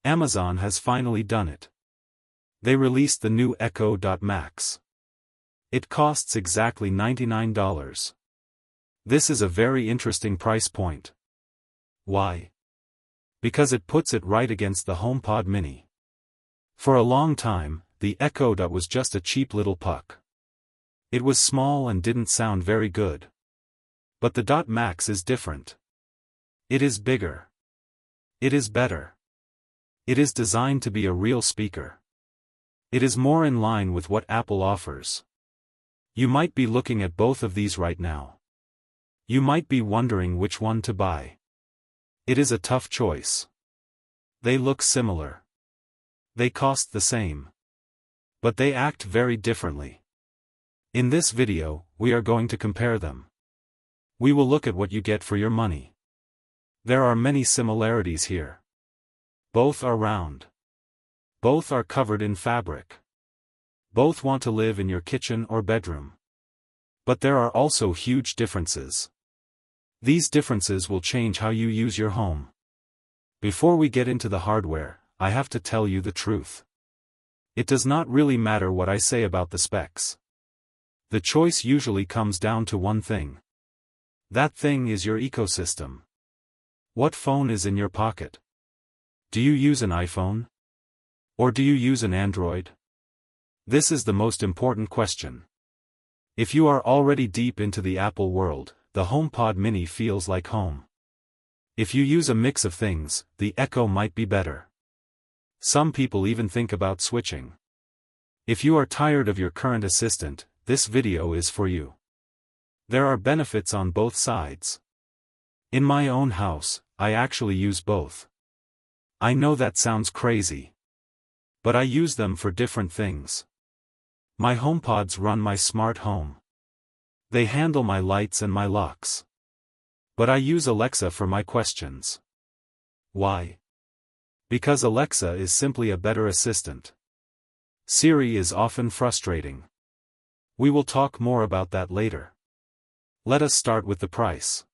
Amazon has finally done it. They released the new Echo Dot Max. It costs exactly $99. This is a very interesting price point. Why? Because it puts it right against the HomePod Mini. For a long time, the Echo Dot was just a cheap little puck. It was small and didn't sound very good. But the Dot Max is different. It is bigger. It is better. It is designed to be a real speaker. It is more in line with what Apple offers. You might be looking at both of these right now. You might be wondering which one to buy. It is a tough choice. They look similar. They cost the same. But they act very differently. In this video, we are going to compare them. We will look at what you get for your money. There are many similarities here. Both are round. Both are covered in fabric. Both want to live in your kitchen or bedroom. But there are also huge differences. These differences will change how you use your home. Before we get into the hardware, I have to tell you the truth. It does not really matter what I say about the specs. The choice usually comes down to one thing. That thing is your ecosystem. What phone is in your pocket? Do you use an iPhone? Or do you use an Android? This is the most important question. If you are already deep into the Apple world, the HomePod Mini feels like home. If you use a mix of things, the Echo might be better. Some people even think about switching. If you are tired of your current assistant, this video is for you. There are benefits on both sides. In my own house, I actually use both. I know that sounds crazy. But I use them for different things. My HomePods run my smart home. They handle my lights and my locks. But I use Alexa for my questions. Why? Because Alexa is simply a better assistant. Siri is often frustrating. We will talk more about that later. Let us start with the price.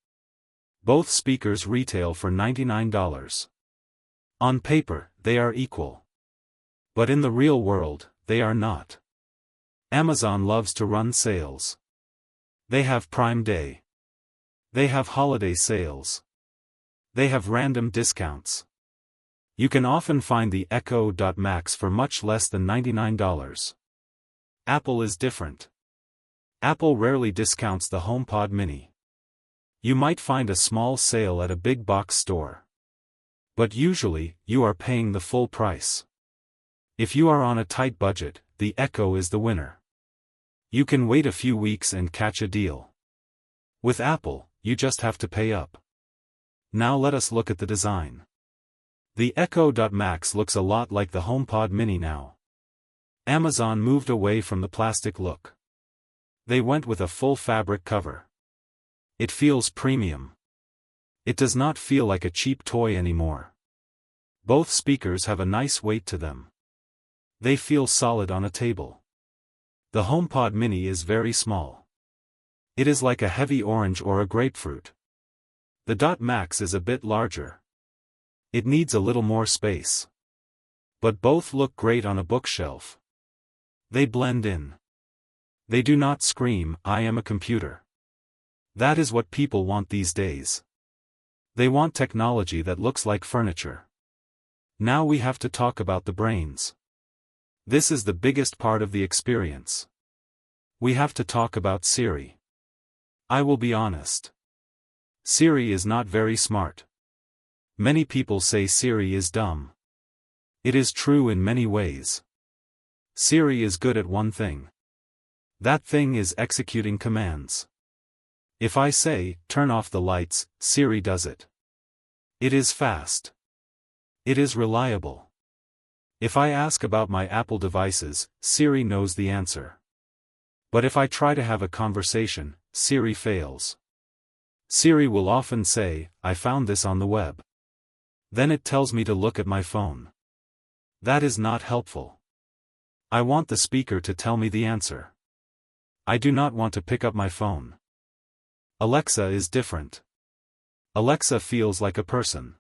Both speakers retail for $99. On paper, they are equal. But in the real world, they are not. Amazon loves to run sales. They have Prime Day. They have holiday sales. They have random discounts. You can often find the Echo Dot Max for much less than $99. Apple is different. Apple rarely discounts the HomePod Mini. You might find a small sale at a big box store. But usually, you are paying the full price. If you are on a tight budget, the Echo is the winner. You can wait a few weeks and catch a deal. With Apple, you just have to pay up. Now let us look at the design. The Echo Dot Max looks a lot like the HomePod Mini now. Amazon moved away from the plastic look. They went with a full fabric cover. It feels premium. It does not feel like a cheap toy anymore. Both speakers have a nice weight to them. They feel solid on a table. The HomePod Mini is very small. It is like a heavy orange or a grapefruit. The Dot Max is a bit larger. It needs a little more space. But both look great on a bookshelf. They blend in. They do not scream, "I am a computer." That is what people want these days. They want technology that looks like furniture. Now we have to talk about the brains. This is the biggest part of the experience. We have to talk about Siri. I will be honest. Siri is not very smart. Many people say Siri is dumb. It is true in many ways. Siri is good at one thing. That thing is executing commands. If I say, "Turn off the lights," Siri does it. It is fast. It is reliable. If I ask about my Apple devices, Siri knows the answer. But if I try to have a conversation, Siri fails. Siri will often say, "I found this on the web." Then it tells me to look at my phone. That is not helpful. I want the speaker to tell me the answer. I do not want to pick up my phone. Alexa is different. Alexa feels like a person.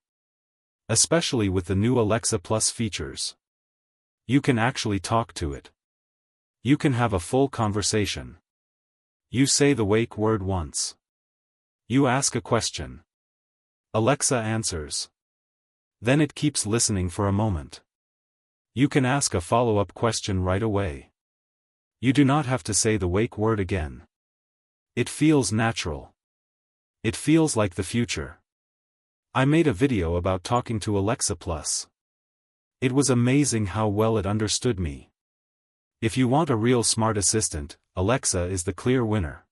Especially with the new Alexa Plus features. You can actually talk to it. You can have a full conversation. You say the wake word once. You ask a question. Alexa answers. Then it keeps listening for a moment. You can ask a follow-up question right away. You do not have to say the wake word again. It feels natural. It feels like the future. I made a video about talking to Alexa Plus. It was amazing how well it understood me. If you want a real smart assistant, Alexa is the clear winner.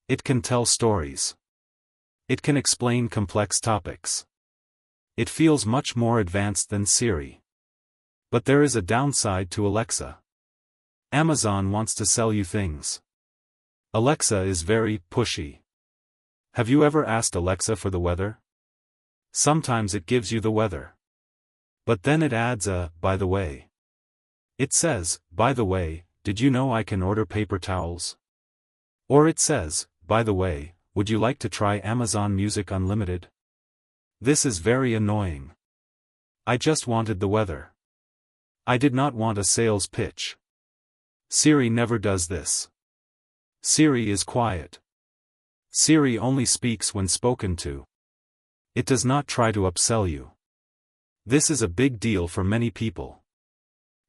It can tell stories. It can explain complex topics. It feels much more advanced than Siri. But there is a downside to Alexa. Amazon wants to sell you things. Alexa is very pushy. Have you ever asked Alexa for the weather? Sometimes it gives you the weather. But then it adds a, by the way. It says, by the way, did you know I can order paper towels? Or it says, by the way, would you like to try Amazon Music Unlimited? This is very annoying. I just wanted the weather. I did not want a sales pitch. Siri never does this. Siri is quiet. Siri only speaks when spoken to. It does not try to upsell you. This is a big deal for many people.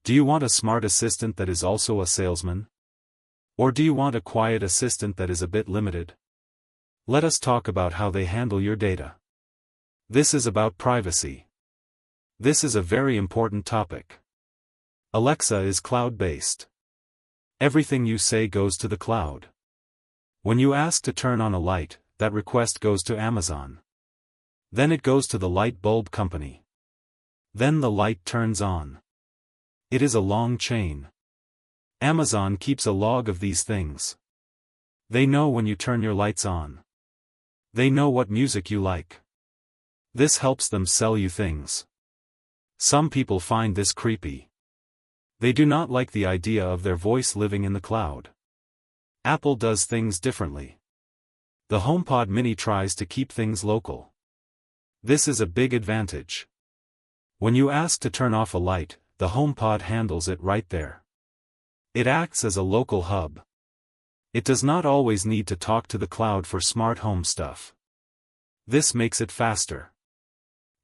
Do you want a smart assistant that is also a salesman? Or do you want a quiet assistant that is a bit limited? Let us talk about how they handle your data. This is about privacy. This is a very important topic. Alexa is cloud-based. Everything you say goes to the cloud. When you ask to turn on a light, that request goes to Amazon. Then it goes to the light bulb company. Then the light turns on. It is a long chain. Amazon keeps a log of these things. They know when you turn your lights on. They know what music you like. This helps them sell you things. Some people find this creepy. They do not like the idea of their voice living in the cloud. Apple does things differently. The HomePod Mini tries to keep things local. This is a big advantage. When you ask to turn off a light, the HomePod handles it right there. It acts as a local hub. It does not always need to talk to the cloud for smart home stuff. This makes it faster.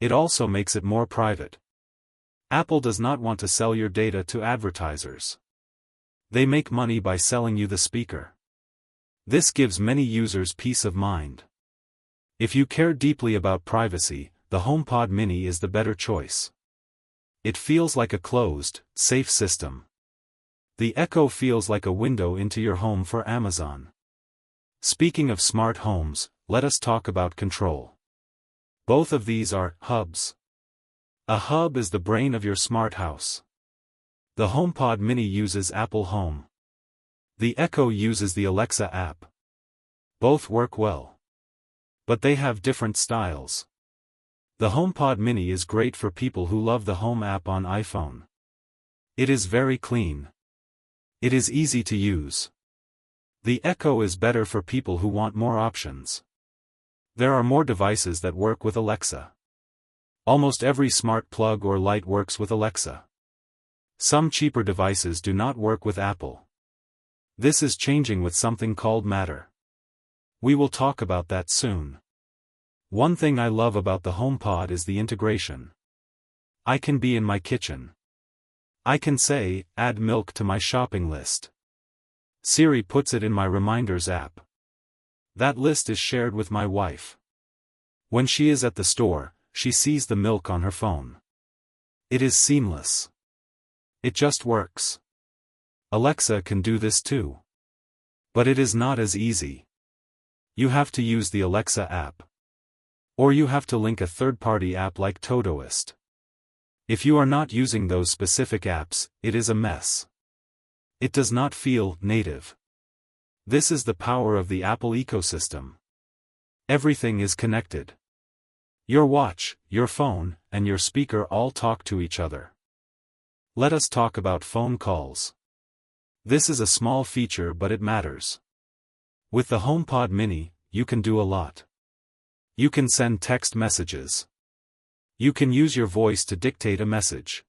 It also makes it more private. Apple does not want to sell your data to advertisers. They make money by selling you the speaker. This gives many users peace of mind. If you care deeply about privacy, the HomePod Mini is the better choice. It feels like a closed, safe system. The Echo feels like a window into your home for Amazon. Speaking of smart homes, let us talk about control. Both of these are hubs. A hub is the brain of your smart house. The HomePod Mini uses Apple Home. The Echo uses the Alexa app. Both work well. But they have different styles. The HomePod Mini is great for people who love the Home app on iPhone. It is very clean. It is easy to use. The Echo is better for people who want more options. There are more devices that work with Alexa. Almost every smart plug or light works with Alexa. Some cheaper devices do not work with Apple. This is changing with something called Matter. We will talk about that soon. One thing I love about the HomePod is the integration. I can be in my kitchen. I can say, add milk to my shopping list. Siri puts it in my reminders app. That list is shared with my wife. When she is at the store, she sees the milk on her phone. It is seamless. It just works. Alexa can do this too. But it is not as easy. You have to use the Alexa app. Or you have to link a third-party app like Todoist. If you are not using those specific apps, it is a mess. It does not feel native. This is the power of the Apple ecosystem. Everything is connected. Your watch, your phone, and your speaker all talk to each other. Let us talk about phone calls. This is a small feature but it matters. With the HomePod Mini, you can do a lot. You can send text messages. You can use your voice to dictate a message.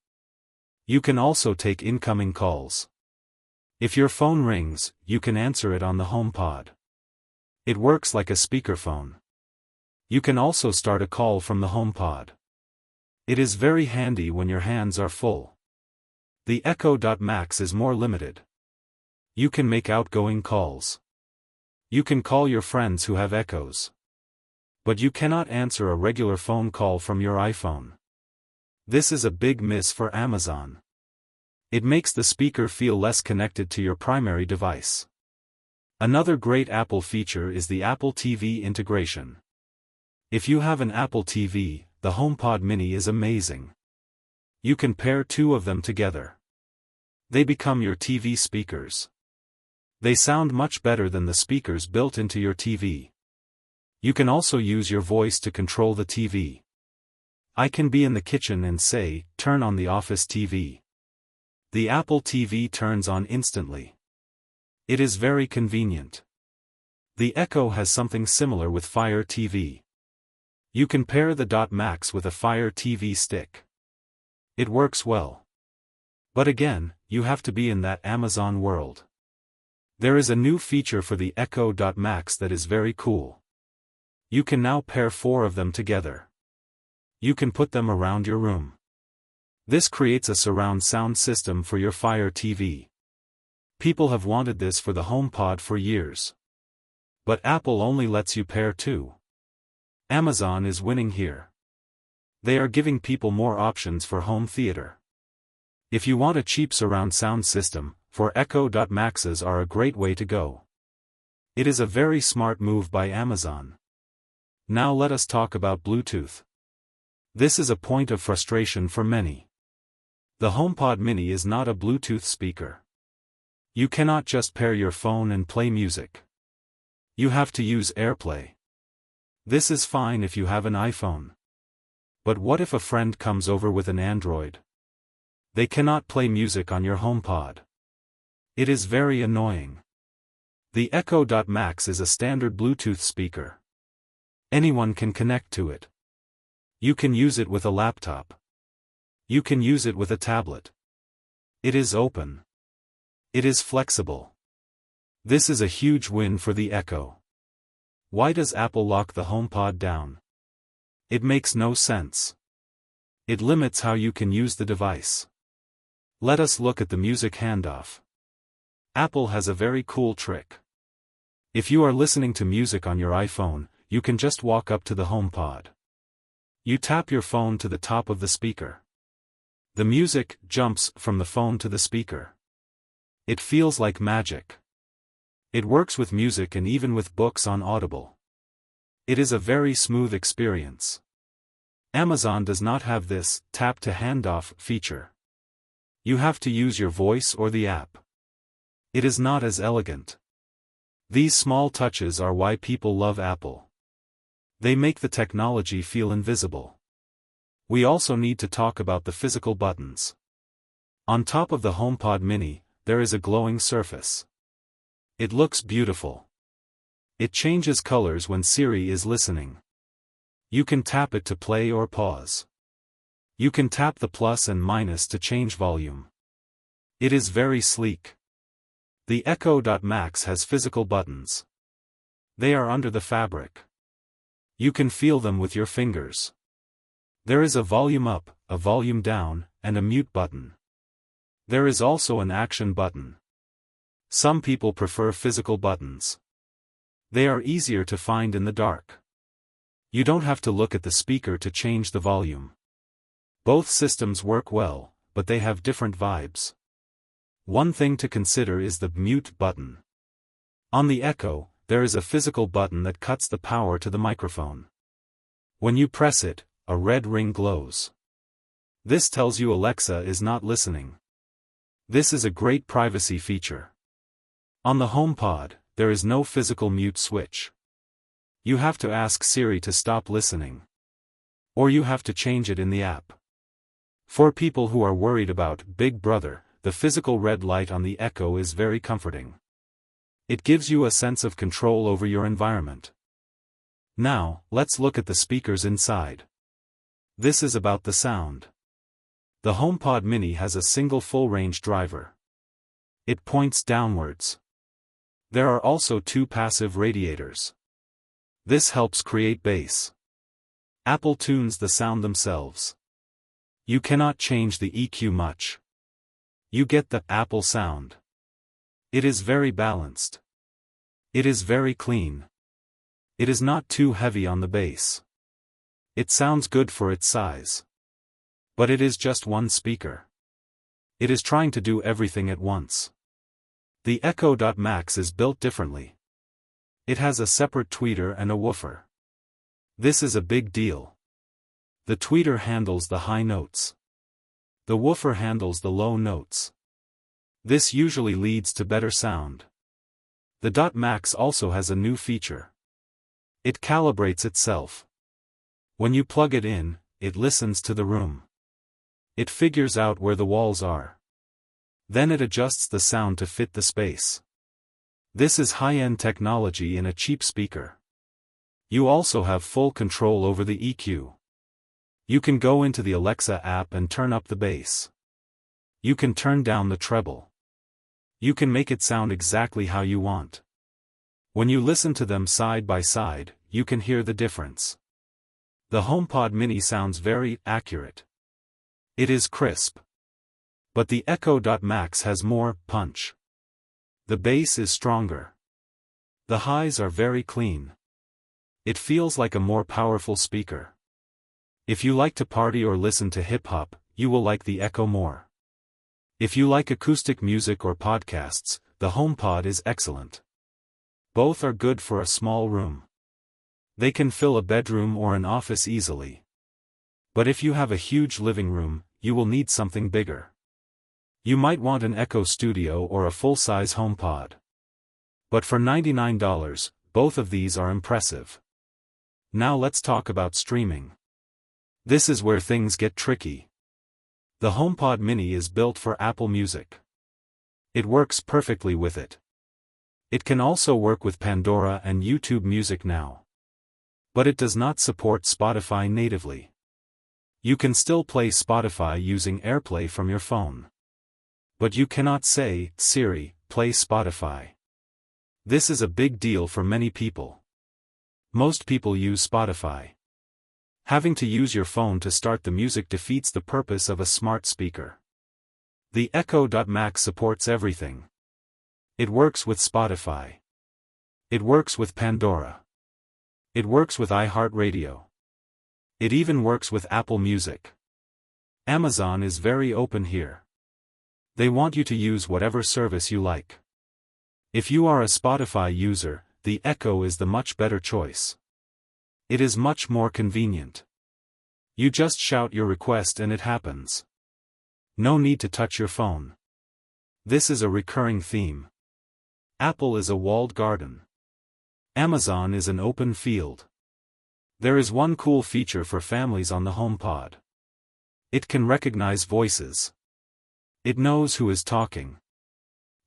You can also take incoming calls. If your phone rings, you can answer it on the HomePod. It works like a speakerphone. You can also start a call from the HomePod. It is very handy when your hands are full. The Echo.Max is more limited. You can make outgoing calls. You can call your friends who have Echoes. But you cannot answer a regular phone call from your iPhone. This is a big miss for Amazon. It makes the speaker feel less connected to your primary device. Another great Apple feature is the Apple TV integration. If you have an Apple TV, the HomePod Mini is amazing. You can pair two of them together. They become your TV speakers. They sound much better than the speakers built into your TV. You can also use your voice to control the TV. I can be in the kitchen and say, "Turn on the office TV." The Apple TV turns on instantly. It is very convenient. The Echo has something similar with Fire TV. You can pair the .Max with a Fire TV stick. It works well. But again, you have to be in that Amazon world. There is a new feature for the Echo.Max that is very cool. You can now pair 4 of them together. You can put them around your room. This creates a surround sound system for your Fire TV. People have wanted this for the HomePod for years. But Apple only lets you pair 2. Amazon is winning here. They are giving people more options for home theater. If you want a cheap surround sound system, for Echo.Maxes are a great way to go. It is a very smart move by Amazon. Now let us talk about Bluetooth. This is a point of frustration for many. The HomePod Mini is not a Bluetooth speaker. You cannot just pair your phone and play music. You have to use AirPlay. This is fine if you have an iPhone. But what if a friend comes over with an Android? They cannot play music on your HomePod. It is very annoying. The Echo.Max is a standard Bluetooth speaker. Anyone can connect to it. You can use it with a laptop. You can use it with a tablet. It is open. It is flexible. This is a huge win for the Echo. Why does Apple lock the HomePod down? It makes no sense. It limits how you can use the device. Let us look at the music handoff. Apple has a very cool trick. If you are listening to music on your iPhone, you can just walk up to the HomePod. You tap your phone to the top of the speaker. The music jumps from the phone to the speaker. It feels like magic. It works with music and even with books on Audible. It is a very smooth experience. Amazon does not have this tap to handoff feature. You have to use your voice or the app. It is not as elegant. These small touches are why people love Apple. They make the technology feel invisible. We also need to talk about the physical buttons. On top of the HomePod Mini, there is a glowing surface. It looks beautiful. It changes colors when Siri is listening. You can tap it to play or pause. You can tap the plus and minus to change volume. It is very sleek. The Echo.Max has physical buttons. They are under the fabric. You can feel them with your fingers. There is a volume up, a volume down, and a mute button. There is also an action button. Some people prefer physical buttons. They are easier to find in the dark. You don't have to look at the speaker to change the volume. Both systems work well, but they have different vibes. One thing to consider is the mute button. On the Echo, there is a physical button that cuts the power to the microphone. When you press it, a red ring glows. This tells you Alexa is not listening. This is a great privacy feature. On the HomePod, there is no physical mute switch. You have to ask Siri to stop listening. Or you have to change it in the app. For people who are worried about Big Brother, the physical red light on the Echo is very comforting. It gives you a sense of control over your environment. Now, let's look at the speakers inside. This is about the sound. The HomePod Mini has a single full-range driver. It points downwards. There are also two passive radiators. This helps create bass. Apple tunes the sound themselves. You cannot change the EQ much. You get the Apple sound. It is very balanced. It is very clean. It is not too heavy on the bass. It sounds good for its size. But it is just one speaker. It is trying to do everything at once. The Echo Dot Max is built differently. It has a separate tweeter and a woofer. This is a big deal. The tweeter handles the high notes. The woofer handles the low notes. This usually leads to better sound. The Dot Max also has a new feature. It calibrates itself. When you plug it in, it listens to the room. It figures out where the walls are. Then it adjusts the sound to fit the space. This is high-end technology in a cheap speaker. You also have full control over the EQ. You can go into the Alexa app and turn up the bass. You can turn down the treble. You can make it sound exactly how you want. When you listen to them side by side, you can hear the difference. The HomePod Mini sounds very accurate. It is crisp. But the Echo Dot Max has more punch. The bass is stronger. The highs are very clean. It feels like a more powerful speaker. If you like to party or listen to hip-hop, you will like the Echo more. If you like acoustic music or podcasts, the HomePod is excellent. Both are good for a small room. They can fill a bedroom or an office easily. But if you have a huge living room, you will need something bigger. You might want an Echo Studio or a full-size HomePod. But for $99, both of these are impressive. Now let's talk about streaming. This is where things get tricky. The HomePod Mini is built for Apple Music. It works perfectly with it. It can also work with Pandora and YouTube Music now. But it does not support Spotify natively. You can still play Spotify using AirPlay from your phone. But you cannot say, "Siri, play Spotify." This is a big deal for many people. Most people use Spotify. Having to use your phone to start the music defeats the purpose of a smart speaker. The Echo Dot Max supports everything. It works with Spotify. It works with Pandora. It works with iHeartRadio. It even works with Apple Music. Amazon is very open here. They want you to use whatever service you like. If you are a Spotify user, the Echo is the much better choice. It is much more convenient. You just shout your request and it happens. No need to touch your phone. This is a recurring theme. Apple is a walled garden. Amazon is an open field. There is one cool feature for families on the HomePod. It can recognize voices. It knows who is talking.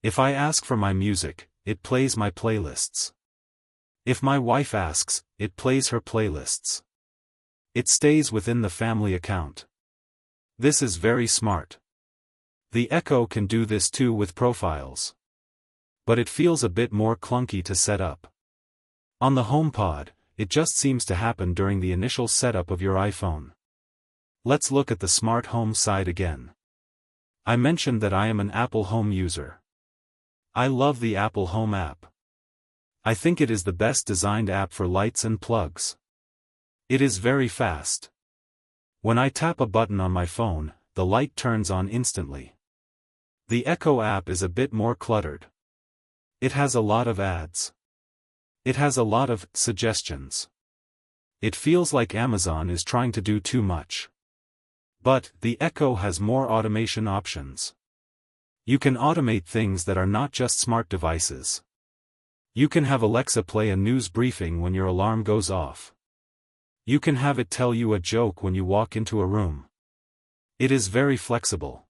If I ask for my music, it plays my playlists. If my wife asks, it plays her playlists. It stays within the family account. This is very smart. The Echo can do this too with profiles. But it feels a bit more clunky to set up. On the HomePod, it just seems to happen during the initial setup of your iPhone. Let's look at the smart home side again. I mentioned that I am an Apple Home user. I love the Apple Home app. I think it is the best designed app for lights and plugs. It is very fast. When I tap a button on my phone, the light turns on instantly. The Echo app is a bit more cluttered. It has a lot of ads. It has a lot of suggestions. It feels like Amazon is trying to do too much. But the Echo has more automation options. You can automate things that are not just smart devices. You can have Alexa play a news briefing when your alarm goes off. You can have it tell you a joke when you walk into a room. It is very flexible.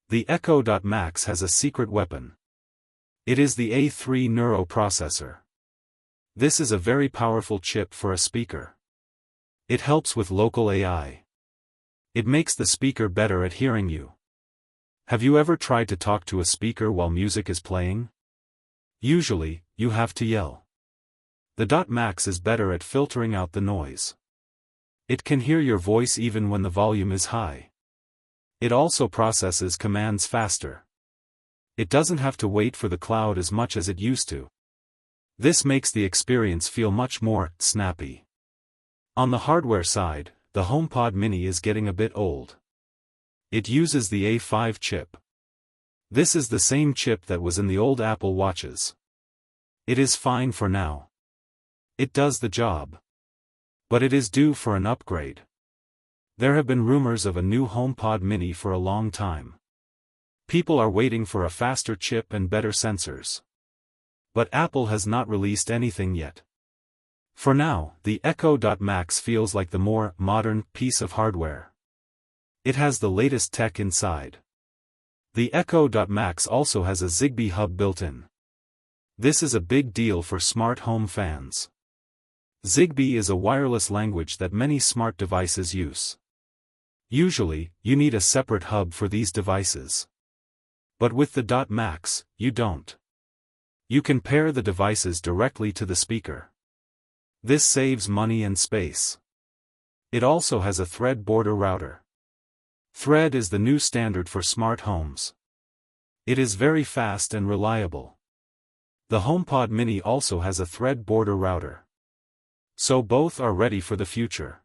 The Echo Dot Max has a secret weapon. It is the A3 Neuro processor. This is a very powerful chip for a speaker. It helps with local AI. It makes the speaker better at hearing you. Have you ever tried to talk to a speaker while music is playing? Usually, you have to yell. The Dot Max is better at filtering out the noise. It can hear your voice even when the volume is high. It also processes commands faster. It doesn't have to wait for the cloud as much as it used to. This makes the experience feel much more snappy. On the hardware side, the HomePod Mini is getting a bit old. It uses the A5 chip. This is the same chip that was in the old Apple Watches. It is fine for now. It does the job. But it is due for an upgrade. There have been rumors of a new HomePod Mini for a long time. People are waiting for a faster chip and better sensors. But Apple has not released anything yet. For now, the Echo Dot Max feels like the more modern piece of hardware. It has the latest tech inside. The Echo Dot Max also has a Zigbee hub built in. This is a big deal for smart home fans. Zigbee is a wireless language that many smart devices use. Usually, you need a separate hub for these devices. But with the Dot Max, you don't. You can pair the devices directly to the speaker. This saves money and space. It also has a Thread border router. Thread is the new standard for smart homes. It is very fast and reliable. The HomePod Mini also has a Thread border router. So both are ready for the future.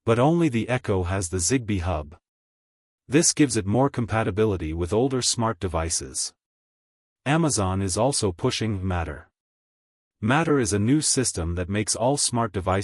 But only the Echo has the Zigbee hub. This gives it more compatibility with older smart devices. Amazon is also pushing Matter. Matter is a new system that makes all smart devices